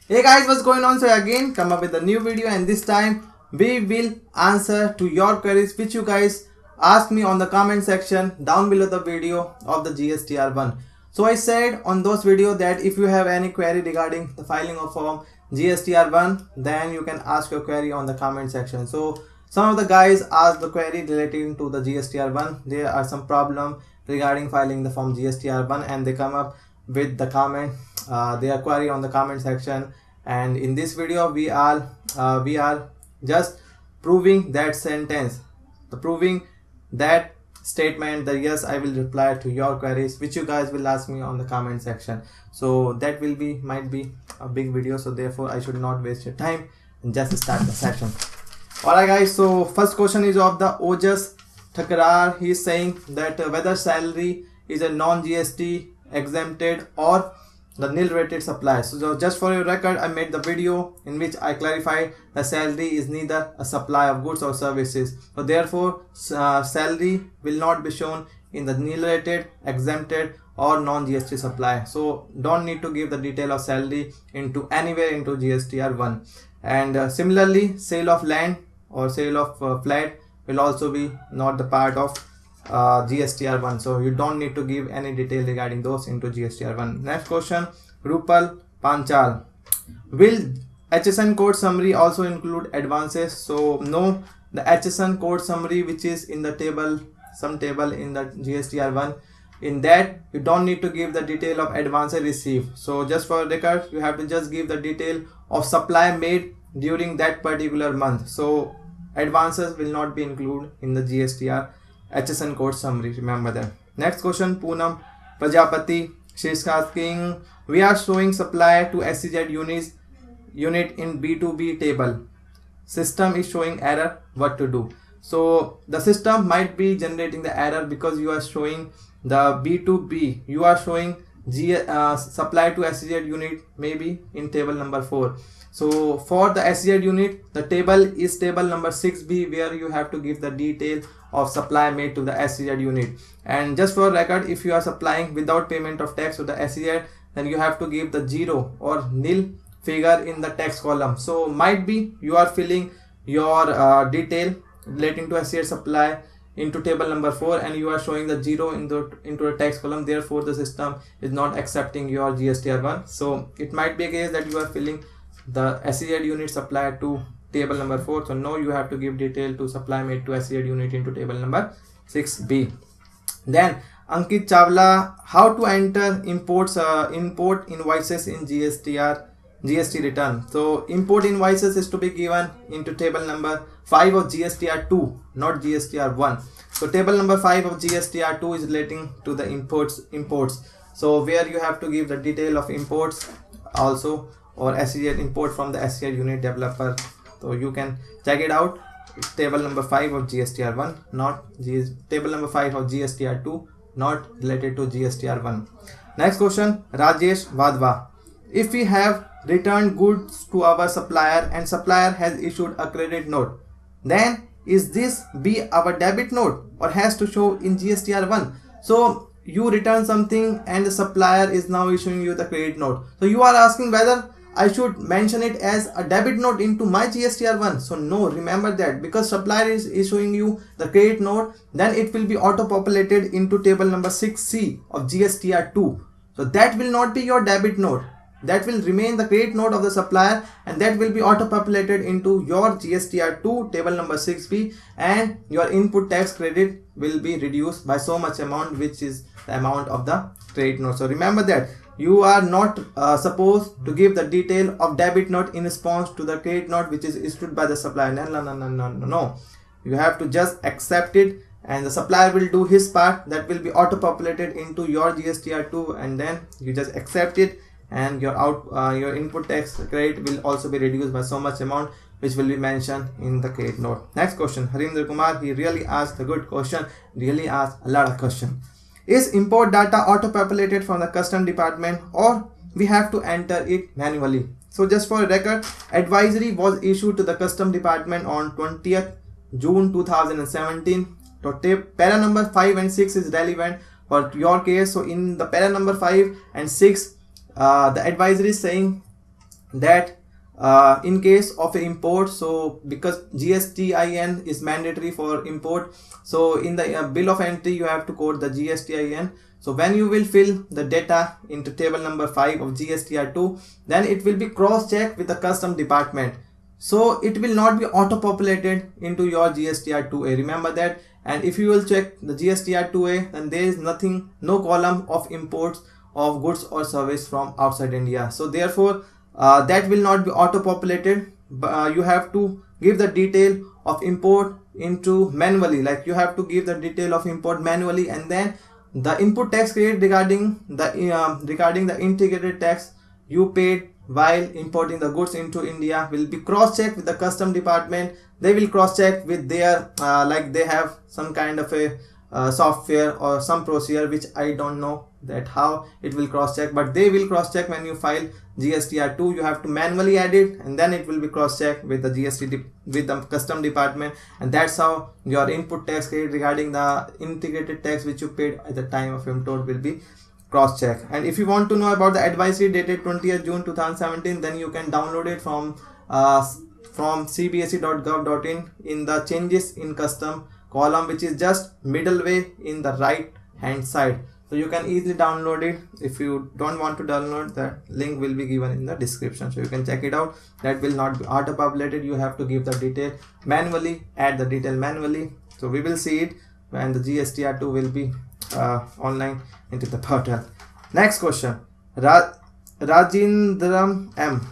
Hey guys, what's going on? So again come up with a new video, and this time we will answer to your queries which you guys asked me on the comment section down below the video of the GSTR 1. So I said on those video that if you have any query regarding the filing of form GSTR 1, then you can ask your query on the comment section. So some of the guys asked the query relating to the GSTR 1. There are some problem regarding filing the form GSTR 1, and they come up with the comment their query on the comment section. And in this video we are just proving that sentence, the proving that statement that yes, I will reply to your queries which you guys will ask me on the comment section. So that will be might be a big video, so therefore I should not waste your time and just start the session. Alright guys, so first question is of the Ojas Thakrar. He is saying that whether salary is a non-GST exempted or the nil rated supply. So just for your record, I made the video in which I clarified the salary is neither a supply of goods or services. So therefore salary will not be shown in the nil rated, exempted or non-GST supply. So don't need to give the detail of salary into anywhere into GSTR 1. And similarly, sale of land or sale of flat will also be not the part of GSTR 1, so you don't need to give any detail regarding those into GSTR 1. Next question, Rupal Panchal, will HSN code summary also include advances? So no, the HSN code summary which is in the table, some table in the GSTR 1, in that you don't need to give the detail of advances received. So just for record, you have to just give the detail of supply made during that particular month. So advances will not be included in the GSTR HSN code summary, remember that. Next question, Poonam Prajapati, she is asking, we are showing supply to SEZ unit in B2B table. System is showing error, what to do? So the system might be generating the error because you are showing the B2B, you are showing supply to SEZ unit maybe in table number 4. So for the SEZ unit, the table is table number 6B, where you have to give the detail of supply made to the SEZ unit. And just for record, if you are supplying without payment of tax to the SEZ, then you have to give the 0 or nil figure in the tax column. So might be you are filling your detail relating to SEZ supply into table number 4 and you are showing the 0 into a text column, therefore the system is not accepting your GSTR 1. So it might be a case that you are filling the SEZ unit supply to table number 4, so no, you have to give detail to supply made to SEZ unit into table number 6B. Then Ankit Chawla, how to enter import invoices in GST return. So import invoices is to be given into table number 5 of GSTR 2, not GSTR 1. So table number 5 of GSTR 2 is relating to the imports. So where you have to give the detail of imports also, or SEZ import from the SEZ unit developer. So you can check it out. It's table number 5 of GSTR 1, not table number 5 of GSTR 2, not related to GSTR 1. Next question, Rajesh Vadva, if we have returned goods to our supplier and supplier has issued a credit note, then is this be our debit note or has to show in GSTR 1? So you return something and the supplier is now issuing you the credit note. So you are asking whether I should mention it as a debit note into my GSTR 1. So no, remember that because supplier is issuing you the credit note, then it will be auto populated into table number 6C of GSTR 2. So that will not be your debit note. That will remain the credit note of the supplier, and that will be auto populated into your GSTR 2 table number 6B, and your input tax credit will be reduced by so much amount, which is the amount of the credit note. So remember that you are not supposed to give the detail of debit note in response to the credit note which is issued by the supplier. No. You have to just accept it, and the supplier will do his part. That will be auto populated into your GSTR 2, and then you just accept it, and your input tax credit will also be reduced by so much amount, which will be mentioned in the credit note. Next question, Harinder Kumar, he really asked a good question, really asked a lot of question. Is import data auto populated from the custom department or we have to enter it manually? So just for a record, advisory was issued to the custom department on 20th June 2017. So para number 5 and 6 is relevant for your case. So in the para number 5 and 6, the advisory is saying that in case of import, so because GSTIN is mandatory for import, so in the bill of entry you have to code the GSTIN. So when you will fill the data into table number 5 of GSTR2, then it will be cross-checked with the custom department. So it will not be auto-populated into your GSTR2A, remember that. And if you will check the GSTR2A, then there is nothing, no column of imports of goods or service from outside India. So therefore that will not be auto-populated. You have to give the detail of import into manually, like you have to give the detail of import manually, and then the input tax credit regarding the integrated tax you paid while importing the goods into India will be cross-checked with the custom department. They will cross-check with their like they have some kind of a software or some procedure which I don't know that how it will cross-check, but they will cross-check when you file GSTR2. You have to manually add it, and then it will be cross-checked with the with the custom department, and that's how your input tax credit regarding the integrated tax which you paid at the time of import will be cross-checked. And if you want to know about the advisory dated 20th June 2017, then you can download it from cbse.gov.in in the changes in custom column, which is just middle way in the right hand side. So you can easily download it. If you don't want to download, the link will be given in the description, so you can check it out. That will not be auto populated. You have to give the detail manually, add the detail manually. So we will see it when the GSTR2 will be online into the portal. Next question, Rajindram M.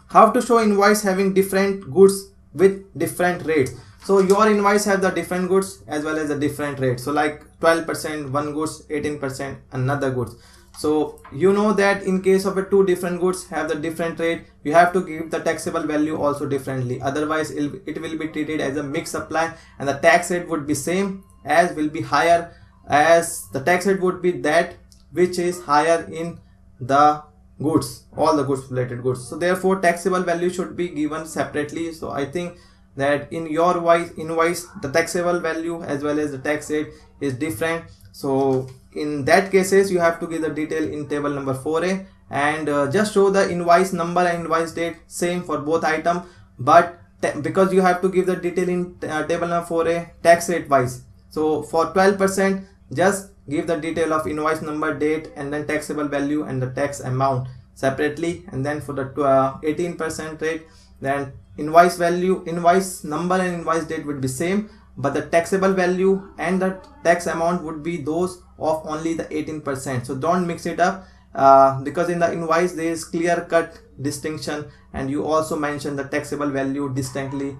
How to show invoice having different goods with different rates? So your invoice have the different goods as well as the different rates. So like 12% one goods, 18% another goods. So you know that in case of a two different goods have the different rate, you have to give the taxable value also differently. Otherwise it will be treated as a mixed supply, and the tax rate would be same as will be higher, as the tax rate would be that which is higher in the goods, all the goods related goods. So therefore taxable value should be given separately. So I think that in your invoice the taxable value as well as the tax rate is different. So in that cases you have to give the detail in table number 4A, and just show the invoice number and invoice date same for both item, but because you have to give the detail in table number 4A tax rate wise. So for 12% just give the detail of invoice number, date, and then taxable value and the tax amount separately. And then for the 18% rate, then invoice value, invoice number and invoice date would be same, but the taxable value and the tax amount would be those of only the 18%. So don't mix it up, because in the invoice there is clear cut distinction, and you also mention the taxable value distinctly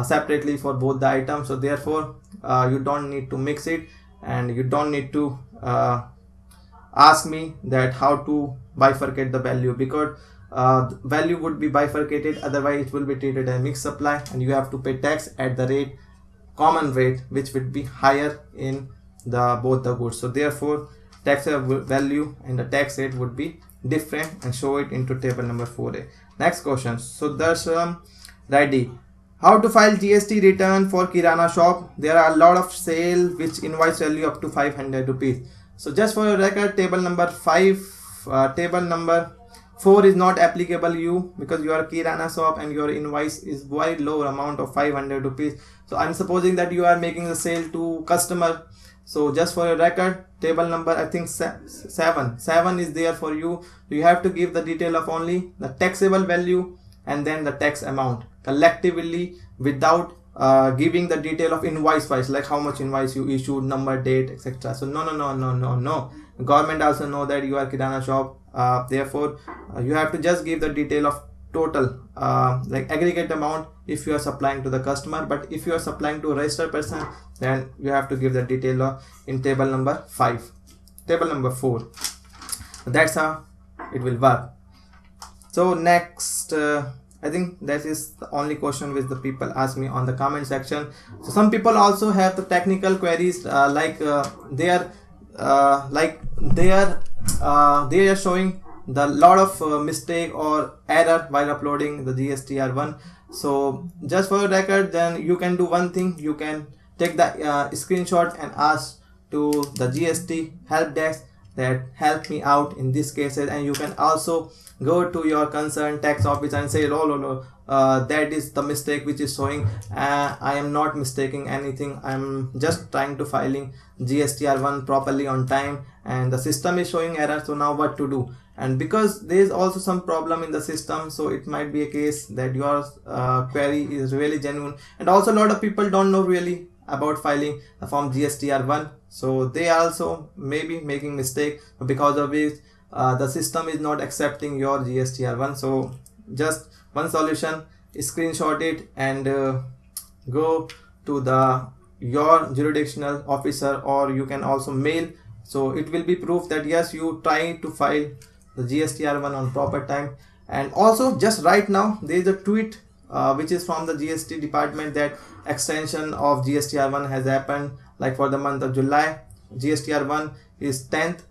separately for both the items. So therefore you don't need to mix it, and you don't need to ask me that how to bifurcate the value, because value would be bifurcated, otherwise it will be treated as mixed supply, and you have to pay tax at the rate, common rate, which would be higher in the both the goods. So therefore taxable value and the tax rate would be different, and show it into table number 4A. Next question, so Darshan Reddy. How to file GST return for Kirana shop? There are a lot of sale which invoice value up to 500 rupees. So just for your record, table number 5, table number 4 is not applicable you, because you are Kirana shop and your invoice is very low amount of 500 rupees. So I'm supposing that you are making the sale to customer. So just for your record, table number I think 7 is there for you. You have to give the detail of only the taxable value and then the tax amount collectively, without giving the detail of invoice wise, like how much invoice you issued, number, date, etc. So no. Government also know that you are Kirana shop, therefore you have to just give the detail of total like aggregate amount if you are supplying to the customer. But if you are supplying to a registered person, then you have to give the detail of in table number 5, table number 4. That's how it will work. So next, I think that is the only question which the people ask me on the comment section. So some people also have the technical queries, they are showing the lot of mistake or error while uploading the GSTR1. So just for the record, then you can do one thing, you can take the screenshot and ask to the GST help desk that help me out in these cases, and you can also go to your concerned tax office and say, oh no, that is the mistake which is showing. I am not mistaking anything, I am just trying to filing GSTR1 properly on time, and the system is showing error, so now what to do? And because there is also some problem in the system, so it might be a case that your query is really genuine. And also a lot of people don't know really about filing the form GSTR1, so they also maybe making mistake, because of which the system is not accepting your GSTR1. So just one solution, screenshot it and go to your jurisdictional officer, or you can also mail, so it will be proof that yes, you try to file the GSTR1 on proper time. And also just right now there is a tweet which is from the GST department, that extension of GSTR1 has happened, like for the month of July. GSTR1 is 10th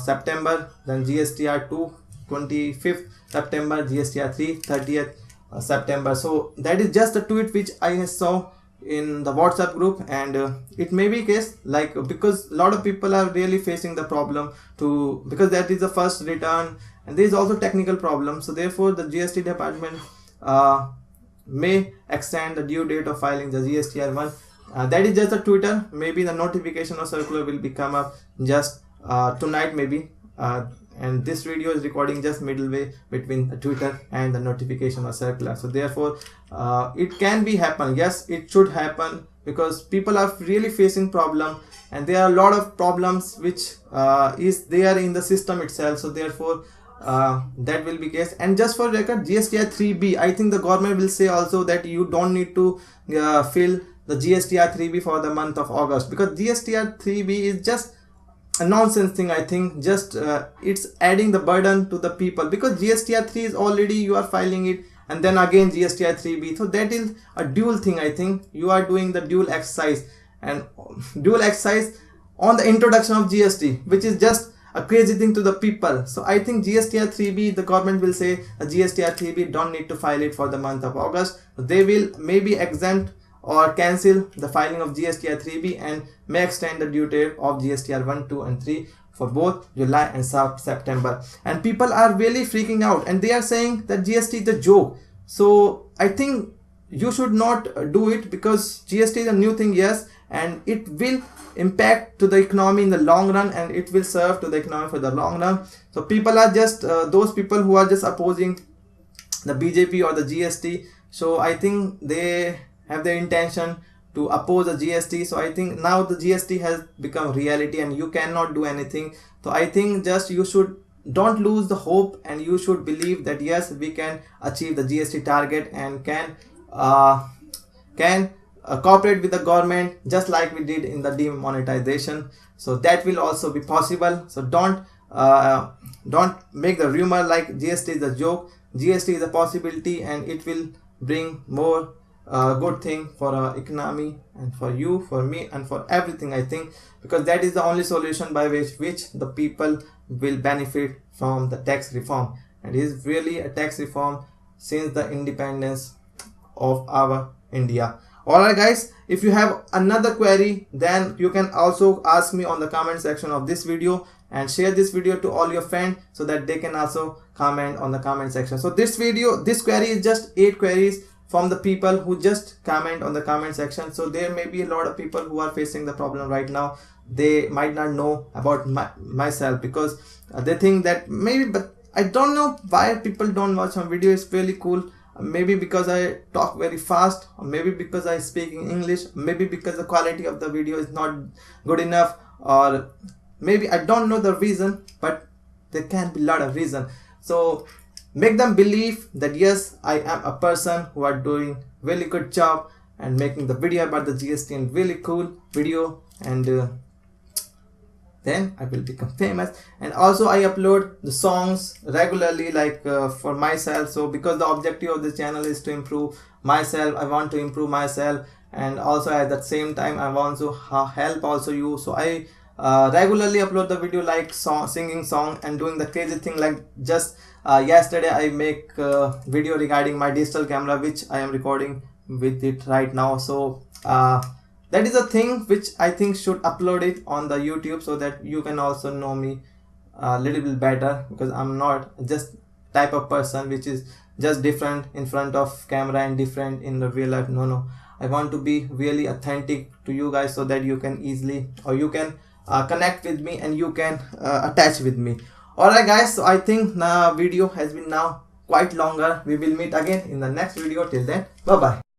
September, then GSTR2 25th September, GSTR3 30th September. So that is just a tweet which I saw in the WhatsApp group, and it may be case like, because a lot of people are really facing the problem to, because that is the first return and there is also technical problem, so therefore the GST department may extend the due date of filing the GSTR1. That is just a Twitter, maybe the notification or circular will become up just tonight maybe, and this video is recording just midway between Twitter and the notification or circular. So therefore it can be happen, yes, it should happen, because people are really facing problem, and there are a lot of problems which is there in the system itself. So therefore that will be case. And just for record, GSTR 3B, I think the government will say also that you don't need to fill the GSTR 3B for the month of August, because GSTR 3B is just a nonsense thing. I think just it's adding the burden to the people, because GSTR 3 is already, you are filing it, and then again GSTR 3B, so that is a dual thing. I think you are doing the dual exercise, and dual exercise on the introduction of GST, which is just a crazy thing to the people. So I think GSTR 3B, the government will say GSTR 3B don't need to file it for the month of August. They will maybe exempt or cancel the filing of GSTR 3B and may extend the due date of GSTR 1, 2 and 3 for both July and September. And people are really freaking out, and they are saying that GST is a joke. So I think you should not do it, because GST is a new thing, yes, and it will impact to the economy in the long run, and it will serve to the economy for the long run. So people are just those people who are just opposing the BJP or the GST, so I think they have their intention to oppose the GST. So I think now the GST has become reality and you cannot do anything. So I think just you should don't lose the hope, and you should believe that yes, we can achieve the GST target and can cooperate with the government just like we did in the demonetization. So that will also be possible. So don't make the rumor like GST is a joke. GST is a possibility, and it will bring more good thing for our economy and for you, for me, and for everything, I think, because that is the only solution by which the people will benefit from the tax reform. And it is really a tax reform since the independence of our India. Alright guys, if you have another query, then you can also ask me on the comment section of this video, and share this video to all your friends so that they can also comment on the comment section. So this query is just 8 queries from the people who just comment on the comment section. So there may be a lot of people who are facing the problem right now. They might not know about myself, because they think that maybe, but I don't know why people don't watch my video. It's really cool. Maybe because I talk very fast, or maybe because I speak in English, maybe because the quality of the video is not good enough, or maybe I don't know the reason, but there can be a lot of reason. So make them believe that yes, I am a person who are doing really good job and making the video about the GST and really cool video, and then I will become famous. And also I upload the songs regularly, like for myself. So because the objective of this channel is to improve myself, I want to improve myself, and also at the same time I want to help also you. So I regularly upload the video, like singing song and doing the crazy thing, like just yesterday I make a video regarding my digital camera, which I am recording with it right now. So that is a thing which I think should upload it on the YouTube, so that you can also know me a little bit better, because I'm not just type of person which is just different in front of camera and different in the real life. No, I want to be really authentic to you guys, so that you can easily, or you can connect with me and you can attach with me. Alright guys, so I think the video has been now quite longer. We will meet again in the next video. Till then, bye bye.